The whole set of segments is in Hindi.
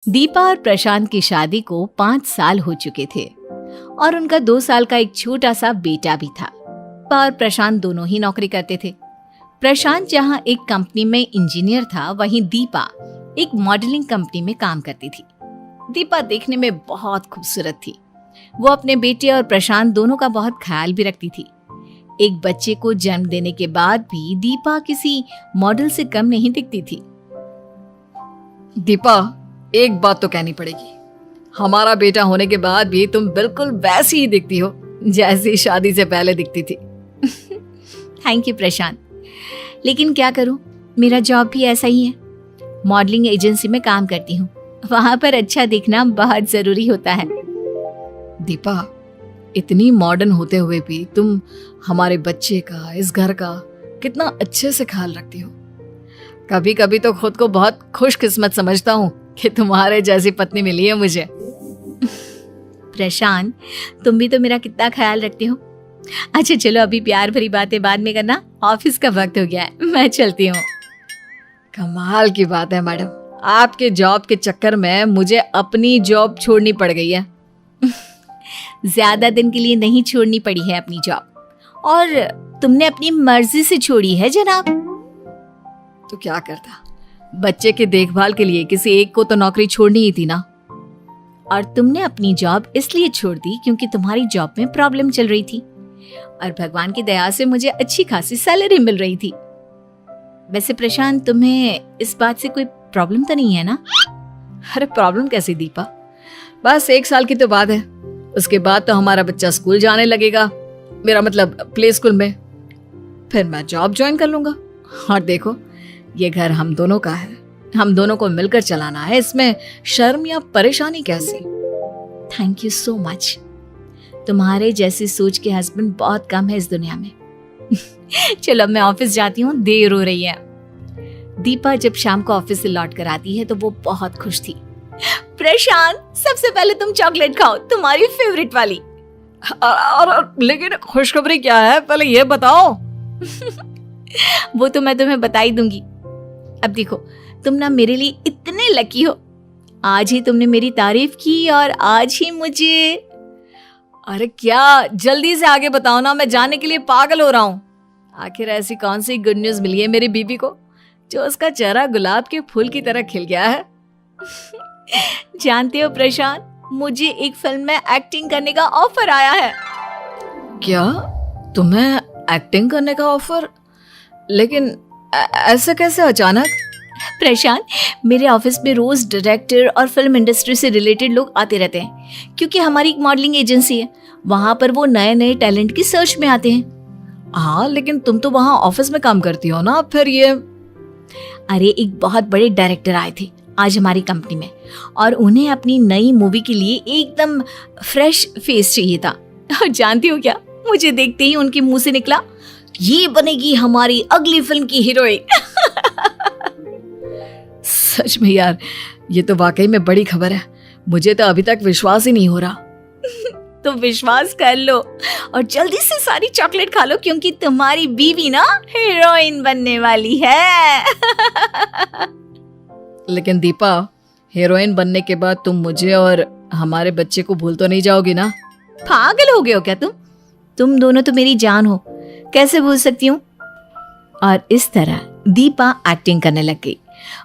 दीपा और प्रशांत की शादी को 5 साल हो चुके थे और उनका 2 साल का एक छोटा सा बेटा भी था। दीपा और प्रशांत दोनों ही नौकरी करते थे। प्रशांत जहां एक कंपनी में इंजीनियर था, वहीं दीपा एक मॉडलिंग कंपनी में काम करती थी। दीपा देखने में बहुत खूबसूरत थी। वो अपने बेटे और प्रशांत दोनों का बहुत ख्याल भी रखती थी। एक बच्चे को जन्म देने के बाद भी दीपा किसी मॉडल से कम नहीं दिखती थी। दीपा, एक बात तो कहनी पड़ेगी, हमारा बेटा होने के बाद भी तुम बिल्कुल वैसी ही दिखती हो जैसी शादी से पहले दिखती थी। थैंक यू प्रशांत, लेकिन क्या करूं, मेरा जॉब भी ऐसा ही है। मॉडलिंग एजेंसी में काम करती हूँ, वहां पर अच्छा दिखना बहुत जरूरी होता है। दीपा, इतनी मॉडर्न होते हुए भी तुम हमारे बच्चे का, इस घर का कितना अच्छे से ख्याल रखती हो। कभी कभी तो खुद को बहुत खुशकिस्मत समझता हूँ कि तुम्हारे जैसी पत्नी मिली है मुझे। प्रशांत, तुम भी तो मेरा कितना ख्याल रखते हो। अच्छा चलो, अभी प्यार भरी बातें बाद में करना, ऑफिस का वक्त हो गया है, मैं चलती हूँ। कमाल की बात है मैडम, आपके जॉब के चक्कर में मुझे अपनी जॉब छोड़नी पड़ गई है। ज्यादा दिन के लिए नहीं छोड़नी पड़ी है अपनी जॉब, और तुमने अपनी मर्जी से छोड़ी है जनाब। तो क्या करता, बच्चे की देखभाल के लिए किसी एक को तो नौकरी छोड़नी ही थी ना। और तुमने अपनी जॉब इसलिए छोड़ दी क्योंकि तुम्हारी जॉब में प्रॉब्लम चल रही थी, और भगवान की दया से मुझे अच्छी खासी सैलरी मिल रही थी। वैसे प्रशांत, तुम्हें इस बात से कोई प्रॉब्लम तो नहीं है ना? अरे प्रॉब्लम कैसी दीपा, बस 1 साल की तो बात है, उसके बाद तो हमारा बच्चा स्कूल जाने लगेगा, मेरा मतलब प्ले स्कूल में, फिर मैं जॉब ज्वाइन कर लूंगा। और देखो, ये घर हम दोनों का है, हम दोनों को मिलकर चलाना है, इसमें शर्म या परेशानी कैसी? Thank you so much. तुम्हारे जैसी सोच के हस्बैंड बहुत कम है इस दुनिया में। चलो अब मैं ऑफिस जाती हूँ, देर हो रही है। दीपा जब शाम को ऑफिस से लौट कर आती है तो वो बहुत खुश थी। प्रशांत, सबसे पहले तुम चॉकलेट खाओ, तुम्हारी फेवरेट वाली। और लेकिन खुशखबरी क्या है, पहले ये बताओ। वो तो मैं तुम्हें बता ही दूंगी। अब देखो, तुम ना मेरे लिए इतने लकी हो। आज ही तुमने मेरी तारीफ की और आज ही मुझे। अरे क्या, जल्दी से आगे बताओ ना, मैं जाने के लिए पागल हो रहा हूँ। आखिर ऐसी कौन सी गुड न्यूज मिली है मेरी बीबी को जो उसका चेहरा गुलाब के फूल की तरह खिल गया है? जानते हो प्रशांत, मुझे एक फिल्म में एक्टिंग करने का ऑफर आया है। क्या, तुम्हें एक्टिंग करने का ऑफर? लेकिन ऐसा कैसे अचानक? प्रशांत, मेरे ऑफिस में रोज डायरेक्टर और फिल्म इंडस्ट्री से रिलेटेड लोग आते रहते हैं, क्योंकि हमारी एक मॉडलिंग एजेंसी है। वहां पर वो नए नए टैलेंट की सर्च में आते हैं। हाँ, लेकिन तुम तो वहां ऑफिस में काम करती हो ना, फिर ये। अरे, एक बहुत बड़े डायरेक्टर आए थे आज हमारी कंपनी में, और उन्हें अपनी नई मूवी के लिए एकदम फ्रेश फेस चाहिए था। और जानती हो क्या, मुझे देखते ही उनके मुंह से निकला, ये बनेगी हमारी अगली फिल्म की हीरोइन। सच में यार, ये तो वाकई में बड़ी खबर है, मुझे तो अभी तक विश्वास ही नहीं हो रहा। तो विश्वास कर लो और जल्दी से सारी चॉकलेट खा लो, क्योंकि तुम्हारी बीवी ना हीरोइन बनने वाली है। लेकिन दीपा, हीरोइन बनने के बाद तुम मुझे और हमारे बच्चे को भूल तो नहीं जाओगी ना? पागल हो गए हो क्या तुम दोनों तो मेरी जान हो, कैसे भूल सकती हूँ? और इस तरह दीपा एक्टिंग करने लग गई।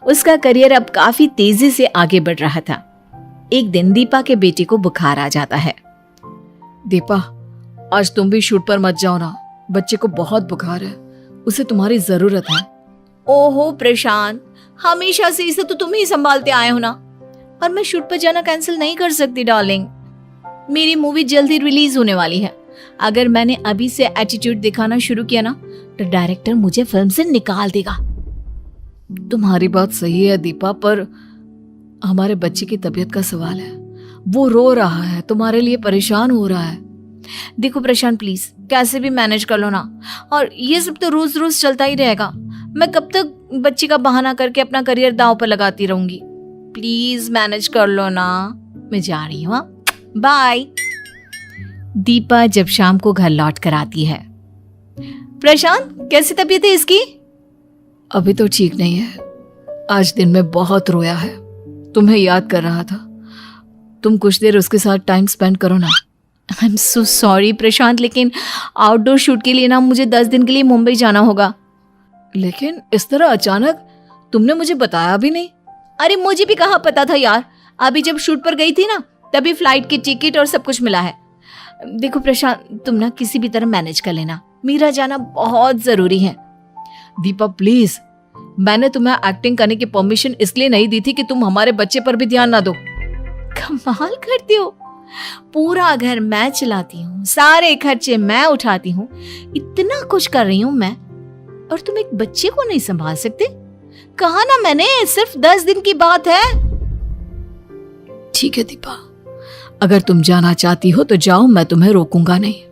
उसका करियर अब काफी तेजी से आगे बढ़ रहा था। एक दिन दीपा के बेटे को बुखार आ जाता है। दीपा, आज तुम भी शूट पर मत जाओ ना, बच्चे को बहुत बुखार है, उसे तुम्हारी जरूरत है। ओहो प्रशांत, हमेशा से इसे तो तुम ही संभालते आए हो ना, और मैं शूट पर जाना कैंसिल नहीं कर सकती डार्लिंग। मेरी मूवी जल्दी रिलीज होने वाली है। अगर मैंने अभी से एटीट्यूड दिखाना शुरू किया ना, तो डायरेक्टर मुझे फिल्म से निकाल देगा। तुम्हारी बात सही है दीपा, पर हमारे बच्चे की तबीयत का सवाल है, वो रो रहा है, तुम्हारे लिए परेशान हो रहा है। देखो प्रशांत, प्लीज कैसे भी मैनेज कर लो ना, और ये सब तो रोज रोज चलता ही रहेगा। मैं कब तक बच्ची का बहाना करके अपना करियर दांव पर लगाती रहूंगी? प्लीज मैनेज कर लो ना, मैं जा रही हूँ, बाय। दीपा जब शाम को घर लौट कर आती है। प्रशांत, कैसी तबीयत है इसकी? अभी तो ठीक नहीं है, आज दिन में बहुत रोया है, तुम्हें याद कर रहा था। तुम कुछ देर उसके साथ टाइम स्पेंड करो ना। आई एम सो सॉरी प्रशांत, लेकिन आउटडोर शूट के लिए ना मुझे 10 दिन के लिए मुंबई जाना होगा। लेकिन इस तरह अचानक तुमने मुझे बताया भी नहीं। अरे मुझे भी कहाँ पता था यार, अभी जब शूट पर गई थी ना तभी फ्लाइट की टिकट और सब कुछ मिला है। देखो प्रशांत, तुम ना किसी भी तरह मैनेज कर लेना, मेरा जाना बहुत जरूरी है। दीपा प्लीज, मैंने तुम्हें एक्टिंग करने की परमिशन इसलिए नहीं दी थी कि तुम हमारे बच्चे पर भी ध्यान ना दो। कमाल करती हो, पूरा घर मैं चलाती हूँ, सारे खर्चे मैं उठाती हूँ, इतना कुछ कर रही हूँ मैं, और तुम एक बच्चे को नहीं संभाल सकते? कहा ना मैंने, सिर्फ 10 दिन की बात है। ठीक है दीपा, अगर तुम जाना चाहती हो तो जाओ, मैं तुम्हें रोकूंगा नहीं।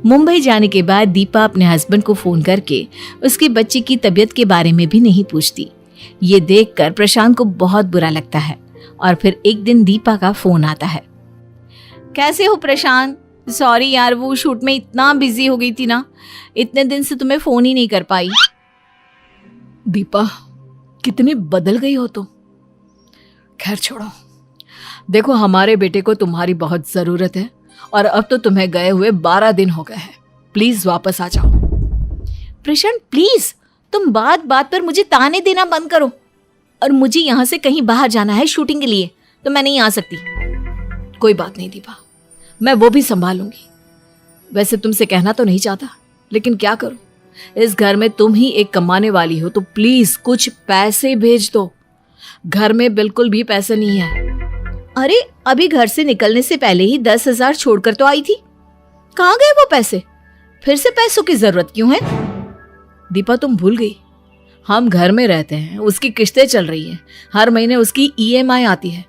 मुंबई जाने के बाद दीपा अपने हस्बैंड को फोन करके उसके बच्चे की तबीयत के बारे में भी नहीं पूछती। ये देखकर प्रशांत को बहुत बुरा लगता है। और फिर एक दिन दीपा का फोन आता है। कैसे हो प्रशांत? सॉरी यार, वो शूट में इतना बिजी हो गई थी ना, इतने दिन से तुम्हें फोन ही नहीं कर पाई। दीपा, कितनी बदल गई हो तुम। खैर छोड़ो, देखो हमारे बेटे को तुम्हारी बहुत जरूरत है और अब तो तुम्हें गए हुए 12 दिन हो गए हैं। प्लीज वापस आ जाओ। प्रशांत प्लीज, तुम बात बात पर मुझे ताने देना बंद करो। और मुझे यहाँ से कहीं बाहर जाना है शूटिंग के लिए, तो मैं नहीं आ सकती। कोई बात नहीं दीपा, मैं वो भी संभालूंगी। वैसे तुमसे कहना तो नहीं चाहता, लेकिन क्या करूं, इस घर में तुम ही एक कमाने वाली हो, तो प्लीज कुछ पैसे भेज दो। घर में बिल्कुल भी पैसे नहीं है। अरे अभी घर से निकलने से पहले ही 10,000 छोड़कर तो आई थी, कहाँ गए वो पैसे? फिर से पैसों की जरूरत क्यों है? दीपा तुम भूल गई, हम घर में रहते हैं, उसकी किस्तें चल रही हैं, हर महीने उसकी EMI आती है,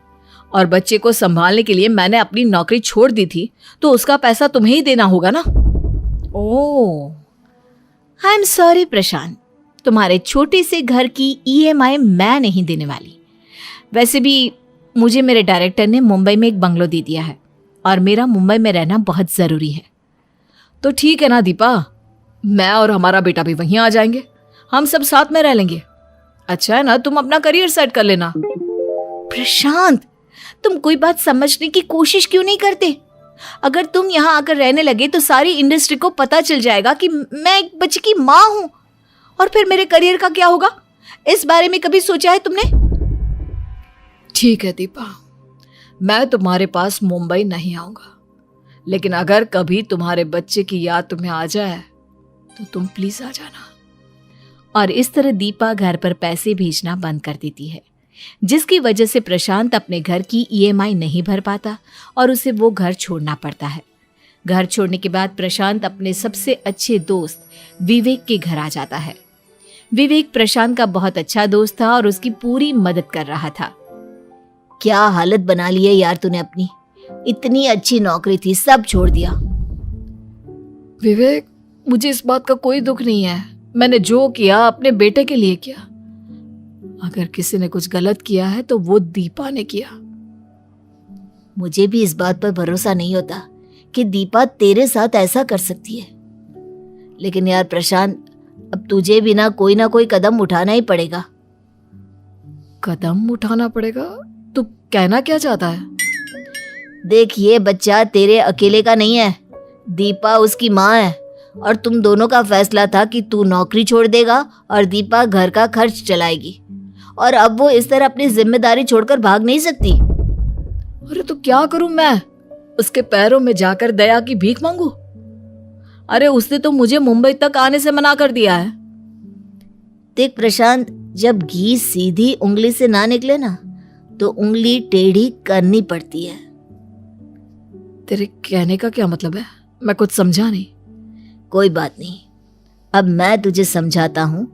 और बच्चे को संभालने के लिए मैंने अपनी नौकरी छोड़ दी थी, तो उसका पैसा तुम्हें ही देना होगा ना। ओह, आई एम सॉरी प्रशांत, तुम्हारे छोटे से घर की EMI मैं नहीं देने वाली। वैसे भी मुझे मेरे डायरेक्टर ने मुंबई में एक बंगलो दे दिया है और मेरा मुंबई में रहना बहुत जरूरी है। तो ठीक है ना दीपा, मैं और हमारा बेटा भी वहीं आ जाएंगे, हम सब साथ में रह लेंगे। अच्छा है ना, तुम अपना करियर सेट कर लेना। प्रशांत, तुम कोई बात समझने की कोशिश क्यों नहीं करते? अगर तुम यहाँ आकर रहने लगे तो सारी इंडस्ट्री को पता चल जाएगा कि मैं एक बच्चे की माँ हूं, और फिर मेरे करियर का क्या होगा? इस बारे में कभी सोचा है तुमने? ठीक है दीपा, मैं तुम्हारे पास मुंबई नहीं आऊंगा, लेकिन अगर कभी तुम्हारे बच्चे की याद तुम्हें आ जाए तो तुम प्लीज आ जाना। और इस तरह दीपा घर पर पैसे भेजना बंद कर देती है, जिसकी वजह से प्रशांत अपने घर की EMI नहीं भर पाता और उसे वो घर छोड़ना पड़ता है। घर छोड़ने के बाद प्रशांत अपने सबसे अच्छे दोस्त विवेक के घर आ जाता है। विवेक प्रशांत का बहुत अच्छा दोस्त था और उसकी पूरी मदद कर रहा था। क्या हालत बना ली है यार तूने अपनी, इतनी अच्छी नौकरी थी, सब छोड़ दिया। विवेक, मुझे इस बात का कोई दुख नहीं है, मैंने जो किया अपने बेटे के लिए किया। अगर किसी ने कुछ गलत किया है तो वो दीपा ने किया। मुझे भी इस बात पर भरोसा नहीं होता कि दीपा तेरे साथ ऐसा कर सकती है, लेकिन यार प्रशांत, अब तुझे भी ना कोई कदम उठाना ही पड़ेगा। कदम उठाना पड़ेगा? तू कहना क्या चाहता है? देख, ये बच्चा तेरे अकेले का नहीं है, दीपा उसकी माँ है, और तुम दोनों का फैसला था कि तू नौकरी छोड़ देगा और दीपा घर का खर्च चलाएगी, और अब वो इस तरह अपनी जिम्मेदारी छोड़कर भाग नहीं सकती। अरे तो क्या करूं मैं? उसके पैरों में जाकर दया की भीख मांगू? अरे उसने तो मुझे मुंबई तक आने से मना कर दिया है। देख प्रशांत, जब घी सीधी उंगली से ना निकले ना तो उंगली टेढ़ी करनी पड़ती है। तेरे कहने का क्या मतलब है? मैं कुछ समझा नहीं। कोई बात नहीं, अब मैं तुझे समझाता हूँ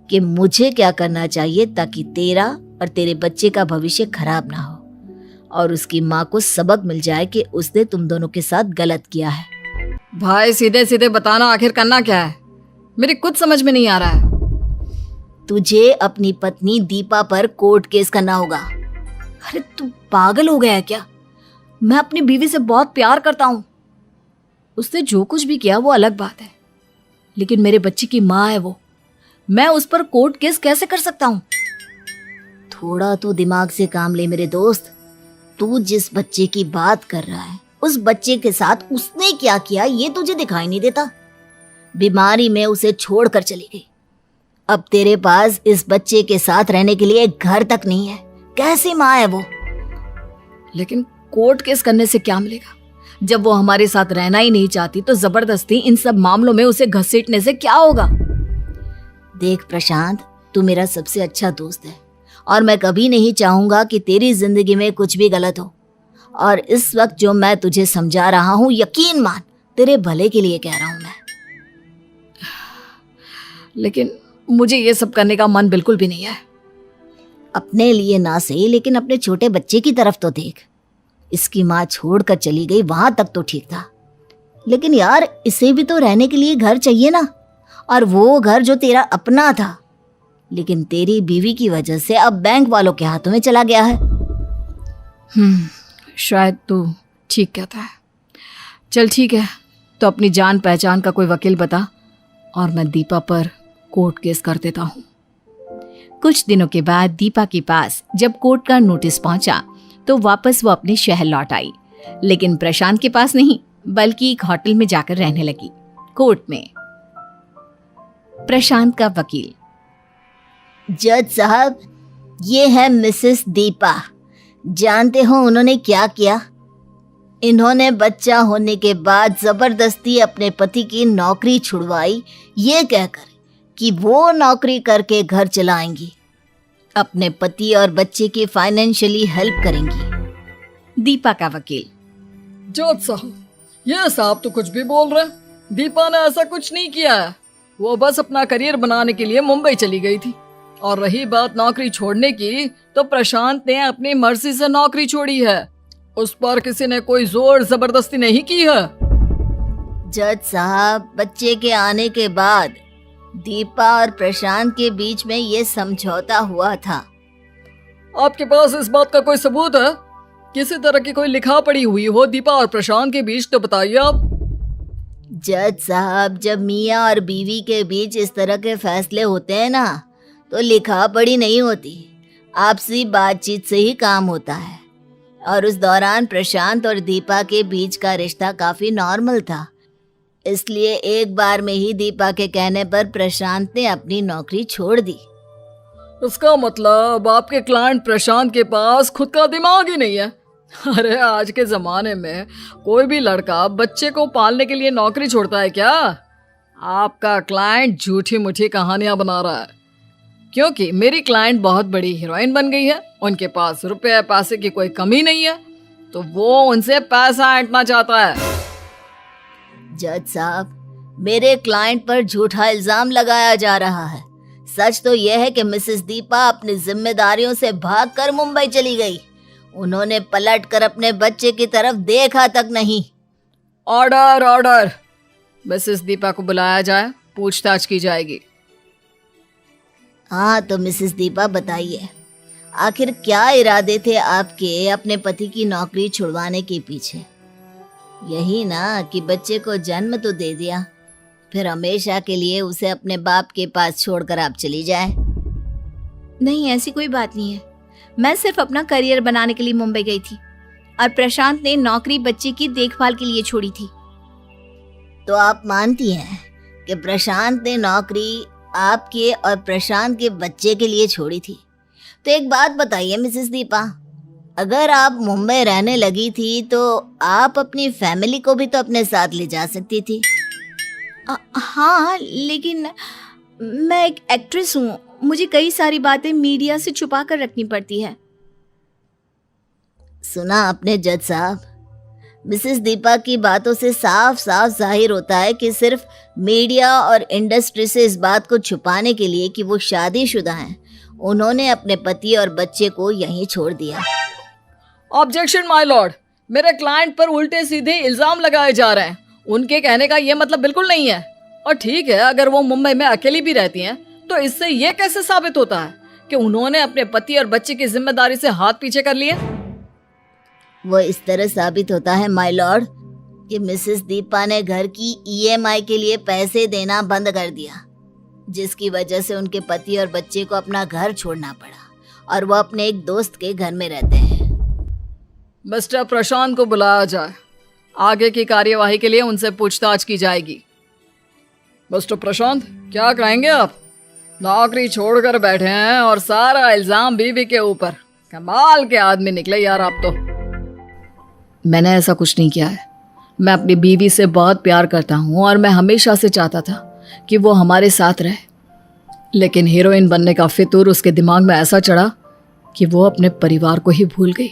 कि मुझे क्या करना चाहिए ताकि तेरा और तेरे बच्चे का भविष्य खराब ना हो और उसकी माँ को सबक मिल जाए कि उसने तुम दोनों के साथ गलत किया है। भाई सीधे सीधे बताना, आखिर करना क्या है? मेरे कुछ समझ में नहीं आ रहा है। तुझे अपनी पत्नी दीपा पर कोर्ट केस करना होगा। अरे तू पागल हो गया है क्या? मैं अपनी बीवी से बहुत प्यार करता हूँ। उसने जो कुछ भी किया वो अलग बात है, लेकिन मेरे बच्चे की माँ है वो, मैं उस पर कोर्ट केस कैसे कर सकता हूँ? थोड़ा तो दिमाग से काम ले मेरे दोस्त। तू जिस बच्चे की बात कर रहा है उस बच्चे के साथ उसने क्या किया ये तुझे दिखाई नहीं देता। बीमारी में उसे छोड़कर चली गई। अब तेरे पास इस बच्चे के साथ रहने के लिए घर तक नहीं है। कैसी माँ है वो? लेकिन कोर्ट केस करने से क्या मिलेगा? जब वो हमारे साथ रहना ही नहीं चाहती तो जबरदस्ती इन सब मामलों में उसे घसीटने से क्या होगा? देख प्रशांत, तू मेरा सबसे अच्छा दोस्त है और मैं कभी नहीं चाहूंगा कि तेरी जिंदगी में कुछ भी गलत हो। और इस वक्त जो मैं तुझे समझा रहा हूँ, यकीन मान तेरे भले के लिए कह रहा हूँ मैं। लेकिन मुझे ये सब करने का मन बिल्कुल भी नहीं है। अपने लिए ना सही, लेकिन अपने छोटे बच्चे की तरफ तो देख। इसकी माँ छोड़कर चली गई, वहां तक तो ठीक था, लेकिन यार इसे भी तो रहने के लिए घर चाहिए ना। और वो घर जो तेरा अपना था, लेकिन तेरी बीवी की वजह से अब बैंक वालों के हाथों में चला गया है। शायद तू ठीक कहता है। चल ठीक है, तो अपनी जान पहचान का कोई वकील बता और मैं दीपा पर कोर्ट केस कर देता हूँ। कुछ दिनों के बाद दीपा के पास जब कोर्ट का नोटिस पहुंचा तो वापस वो अपने शहर लौट आई, लेकिन प्रशांत के पास नहीं, बल्कि एक होटल में जाकर रहने लगी। कोर्ट में प्रशांत का वकील। जज साहब, ये है मिसेस दीपा। जानते हो उन्होंने क्या किया? इन्होंने बच्चा होने के बाद जबरदस्ती अपने पति की नौकरी छुड़वाई, ये कहकर कि वो नौकरी करके घर चलाएंगी, अपने पति और बच्चे की फाइनेंशियली हेल्प करेंगी। दीपा का वकील। जज साहब, ये साहब तो कुछ भी बोल रहे हैं। दीपा ने ऐसा कुछ नहीं किया है। वो बस अपना करियर बनाने के लिए मुंबई चली गई थी। और रही बात नौकरी छोड़ने की, तो प्रशांत ने अपनी मर्जी से नौकरी छोड़ी है। उस पर किसी ने कोई जोर जबरदस्ती नहीं की है। जज साहब, बच्चे के आने के बाद दीपा और प्रशांत के बीच में ये समझौता हुआ था। आपके पास इस बात का कोई सबूत है? किसी तरह की कोई लिखा पड़ी हुई हो दीपा और प्रशांत के बीच, तो बताइए आप। जज साहब, जब मियाँ और बीवी के बीच इस तरह के फैसले होते हैं ना, तो लिखा पढ़ी नहीं होती, आपसी बातचीत से ही काम होता है। और उस दौरान प्रशांत और दीपा के बीच का रिश्ता काफी नॉर्मल था, इसलिए एक बार में ही दीपा के कहने पर प्रशांत ने अपनी नौकरी छोड़ दी। इसका मतलब आपके क्लाइंट प्रशांत के पास खुद का दिमाग ही नहीं है। अरे आज के जमाने में कोई भी लड़का बच्चे को पालने के लिए नौकरी छोड़ता है क्या? आपका क्लाइंट झूठी मूठी कहानियां बना रहा है, क्योंकि मेरी क्लाइंट बहुत बड़ी हीरोइन बन गई है। उनके पास रुपए पैसे की कोई कमी नहीं है, तो वो उनसे पैसा ऐंठना चाहता है। जज साहब, मेरे क्लाइंट पर झूठा इल्जाम लगाया जा रहा है। सच तो यह है कि मिसेस दीपा अपनी जिम्मेदारियों से भागकर मुंबई चली गई। उन्होंने पलटकर अपने बच्चे की तरफ देखा तक नहीं। ऑर्डर ऑर्डर, मिसेस दीपा को बुलाया जाए, पूछताछ की जाएगी। हाँ तो मिसेस दीपा बताइए, आखिर क्या इरादे थे आपके अपने पति की नौकरी छुड़वाने के पीछे? यही ना कि बच्चे को जन्म तो दे दिया, फिर हमेशा के लिए उसे अपने बाप के पास छोड़कर आप चली जाए। नहीं, ऐसी कोई बात नहीं है। मैं सिर्फ अपना करियर बनाने के लिए मुंबई गई थी और प्रशांत ने नौकरी बच्चे की देखभाल के लिए छोड़ी थी। तो आप मानती हैं कि प्रशांत ने नौकरी आपके और प्रशांत के बच्चे के लिए छोड़ी थी? तो एक बात बताइए मिसेस दीपा, अगर आप मुंबई रहने लगी थी तो आप अपनी फैमिली को भी तो अपने साथ ले जा सकती थी। हाँ, लेकिन मैं एक एक्ट्रेस हूँ, मुझे कई सारी बातें मीडिया से छुपा कर रखनी पड़ती है। सुना आपने जज साहब, मिसेस दीपा की बातों से साफ साफ जाहिर होता है कि सिर्फ मीडिया और इंडस्ट्री से इस बात को छुपाने के लिए कि वो शादीशुदा हैं, उन्होंने अपने पति और बच्चे को यहीं छोड़ दिया। ऑब्जेक्शन माय लॉर्ड, मेरे क्लाइंट पर उल्टे सीधे इल्जाम लगाए जा रहे हैं। उनके कहने का ये मतलब बिल्कुल नहीं है। और ठीक है, अगर वो मुंबई में अकेली भी रहती हैं, तो इससे ये कैसे साबित होता है कि उन्होंने अपने पति और बच्चे की जिम्मेदारी से हाथ पीछे कर लिए? वो इस तरह साबित होता है माय लॉर्ड कि मिसेस दीपा ने घर की EMI के लिए पैसे देना बंद कर दिया, जिसकी वजह से उनके पति और बच्चे को अपना घर छोड़ना पड़ा और वो अपने एक दोस्त के घर में रहते हैं। मिस्टर प्रशांत को बुलाया जाए। आगे की कार्यवाही के लिए उनसे पूछताछ की जाएगी। मिस्टर प्रशांत, क्या कहेंगे आप? नौकरी छोड़कर बैठे हैं और सारा इल्जाम बीवी के ऊपर। कमाल के आदमी निकले यार आप तो। मैंने ऐसा कुछ नहीं किया है। मैं अपनी बीवी से बहुत प्यार करता हूँ और मैं हमेशा से चाहता था कि वो हमारे साथ रहे, लेकिन हीरोइन बनने का फितूर उसके दिमाग में ऐसा चढ़ा कि वो अपने परिवार को ही भूल गई।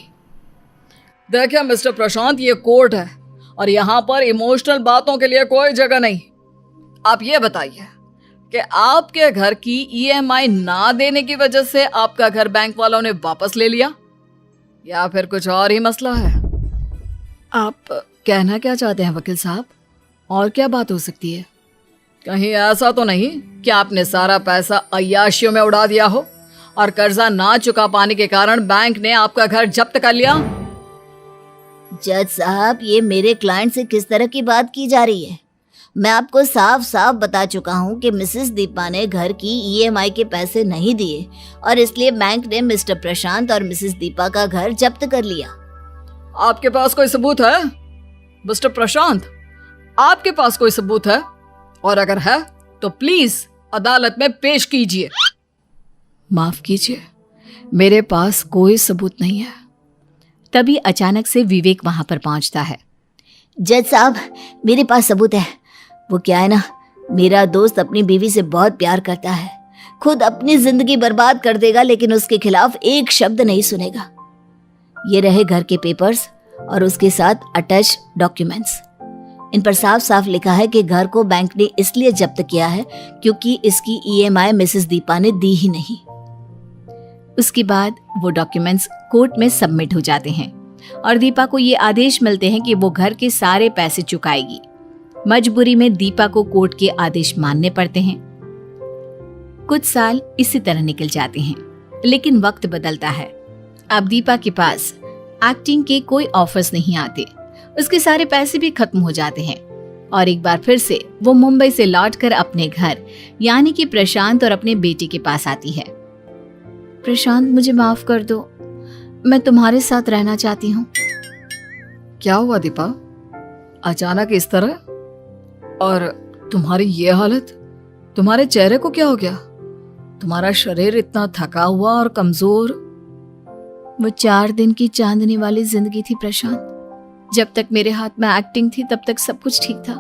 देखिए मिस्टर प्रशांत, ये कोर्ट है और यहाँ पर इमोशनल बातों के लिए कोई जगह नहीं। आप ये बताइए कि आपके घर की ईएमआई ना देने की वजह से आपका घर बैंक वालों ने वापस ले लिया या फिर कुछ और ही मसला है? आप कहना क्या चाहते हैं वकील साहब? और क्या बात हो सकती है? कहीं ऐसा तो नहीं कि आपने सारा पैसा अय्याशियों में उड़ा दिया हो और कर्जा ना चुका पाने के कारण बैंक ने आपका घर जब्त कर लिया? जज साहब, ये मेरे क्लाइंट से किस तरह की बात की जा रही है? मैं आपको साफ साफ बता चुका हूँ कि मिसेस दीपा ने घर की ईएमआई के पैसे नहीं दिए और इसलिए बैंक ने मिस्टर प्रशांत और मिसेस दीपा का घर जब्त कर लिया। आपके पास कोई सबूत है मिस्टर प्रशांत? आपके पास कोई सबूत है? और अगर है तो प्लीज अदालत में पेश कीजिए। माफ कीजिए, मेरे पास कोई सबूत नहीं है। तभी अचानक से विवेक वहां पर पहुंचता है। जज साहब, मेरे पास सबूत है। वो क्या है ना, मेरा दोस्त अपनी बीवी से बहुत प्यार करता है, खुद अपनी जिंदगी बर्बाद कर देगा लेकिन उसके खिलाफ एक शब्द नहीं सुनेगा। ये रहे घर के पेपर्स और उसके साथ अटैच डॉक्यूमेंट्स। इन पर साफ साफ लिखा है कि घर को बैंक ने इसलिए जब्त किया है क्योंकि इसकी ईएमआई मिसेस दीपा ने दी ही नहीं। उसके बाद वो डॉक्यूमेंट्स कोर्ट में सबमिट हो जाते हैं और दीपा को ये आदेश मिलते हैं कि वो घर के सारे पैसे चुकाएगी। मजबूरी में दीपा को कोर्ट के आदेश मानने पड़ते हैं। कुछ साल इसी तरह निकल जाते हैं, लेकिन वक्त बदलता है। अब दीपा के पास एक्टिंग के कोई ऑफर्स नहीं आते, उसके सारे पैसे भी खत्म हो जाते हैं और एक बार फिर से वो मुंबई से लौटकर अपने घर यानी कि प्रशांत और अपने बेटे के पास आती है। प्रशांत, मुझे माफ कर दो, मैं तुम्हारे साथ रहना चाहती हूँ। क्या हुआ दीपा, अचानक इस तरह? और तुम्हारी ये हालत, तुम्हारे चेहरे को क्या हो गया? तुम्हारा शरीर इतना थका हुआ और कमजोर। वो 4 दिन की चांदनी वाली जिंदगी थी प्रशांत। जब तक मेरे हाथ में एक्टिंग थी तब तक सब कुछ ठीक था,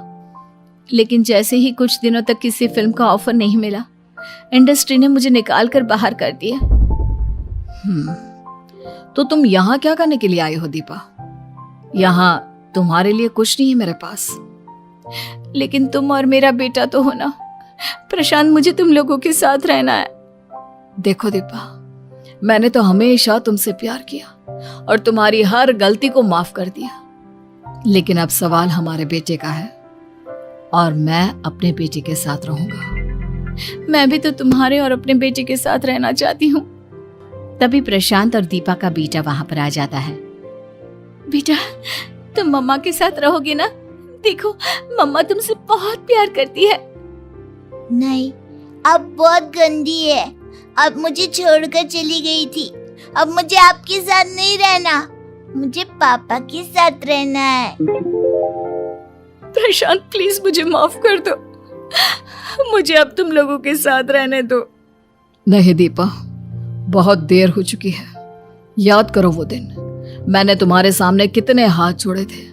लेकिन जैसे ही कुछ दिनों तक किसी फिल्म का ऑफर नहीं मिला, इंडस्ट्री ने मुझे निकाल कर बाहर कर दिया। तो तुम यहाँ क्या करने के लिए आई हो दीपा? यहाँ तुम्हारे लिए कुछ नहीं है मेरे पास। लेकिन तुम और मेरा बेटा तो हो ना प्रशांत, मुझे तुम लोगों के साथ रहना है। देखो दीपा, मैंने तो हमेशा तुमसे प्यार किया और तुम्हारी हर गलती को माफ कर दिया, लेकिन अब सवाल हमारे बेटे का है और मैं अपने बेटे के साथ रहूंगा। मैं भी तो तुम्हारे और अपने बेटे के साथ रहना चाहती हूँ। तभी प्रशांत और दीपा का बेटा वहां पर आ जाता है। बेटा, तुम मम्मा के साथ रहोगे ना? देखो, मम्मा तुमसे बहुत प्यार करती है। नहीं, अब बहुत गंदी है। अब मुझे छोड़कर चली गई थी। अब मुझे आपके साथ नहीं रहना, मुझे पापा के साथ रहना है। प्रशांत, प्लीज मुझे माफ कर दो, मुझे अब तुम लोगों के साथ रहने दो। नहीं दीपा, बहुत देर हो चुकी है। याद करो वो दिन, मैंने तुम्हारे सामने कितने हाथ जोड़े थे,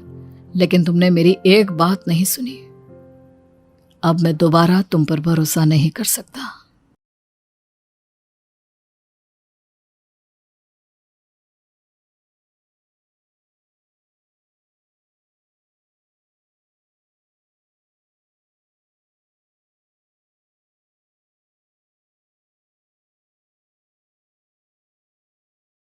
लेकिन तुमने मेरी एक बात नहीं सुनी। अब मैं दोबारा तुम पर भरोसा नहीं कर सकता।